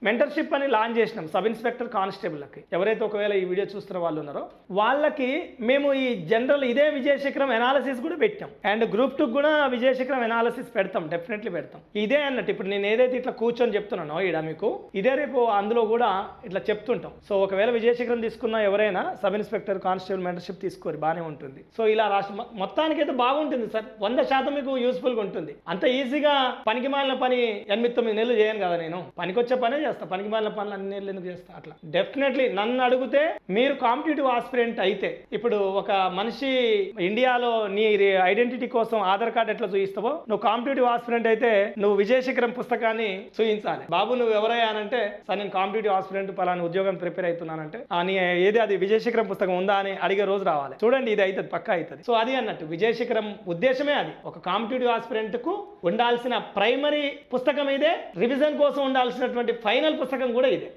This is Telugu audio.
మెంటర్షిప్ అని లాంచ్ చేసినాం సబ్ ఇన్స్పెక్టర్ కానిస్టేబుల్కి. ఎవరైతే ఒకవేళ ఈ వీడియో చూస్తున్న వాళ్ళు ఉన్నారో వాళ్ళకి మేము ఈ జనరల్ ఇదే విజయశిఖరం ఎనాలిసిస్ కూడా పెట్టాం. అండ్ గ్రూప్ 2 కూడా విజయశిఖరం ఎనాలిసిస్ పెడతాం, డెఫినెట్లీ పెడతాం. ఇదే అన్నట్టు ఇప్పుడు నేను ఏదైతే ఇట్లా కూర్చొని చెప్తున్నానో ఇక్కడ మీకు ఇదే రేపు అందులో కూడా ఇట్లా చెప్తుంటాం. సో ఒకవేళ విజయశిఖరం తీసుకున్న ఎవరైనా సబ్ ఇన్స్పెక్టర్ కానిస్టేబుల్ మెంటర్షిప్ తీసుకోరు, బాగానే ఉంటుంది. సో ఇలా రాష్ట్ర మొత్తానికైతే బాగుంటుంది సార్, 100% మీకు యూస్ఫుల్గా ఉంటుంది. అంత ఈజీగా పనికి మాలిన పని 8-9 నెలలు చేయను కదా నేను, పనికొచ్చే పనే చేస్తా. పనికి మాలిన పనులు అన్ని నెలలు ఎందుకు చేస్తా? అట్లా డెఫినెట్లీ నన్ను అడిగితే మీరు కాంపిటేటివ్ ఆస్పిరెంట్ అయితే, ఇప్పుడు ఒక మనిషి ఇండియాలో నీ ఐడెంటిటీ కోసం ఆధార్ కార్డు ఎట్లా చూపిస్తావో, నువ్వు కాంపిటేటివ్ ఆస్పిరెంట్ అయితే నువ్వు విజయశిఖరం పుస్తకాన్ని చూపించాలి. బాబు నువ్వు ఎవరయ్యానంటే, సార్ నేను కాంపిటేటివ్ ఆస్పిరెంట్ పలానా ఉద్యోగం ప్రిపేర్ అవుతున్నానంటే, నీ ఏది అది విజయశిఖరం పుస్తకం ఉందా అని అడిగే రోజు రావాలి. చూడండి ఇది అవుతుంది, పక్కా అవుతుంది. సో అది అన్నట్టు విజయశిఖరం ఉద్దేశమే అది. ఒక కాంపిటేటివ్ ఆస్పిరెంట్ కు ఉండాల్సిన ప్రైమరీ పుస్తకం ఇదే, రివిజన్ కోసం ఉండాల్సినటువంటి ఫైనల్ పుస్తకం కూడా ఇదే.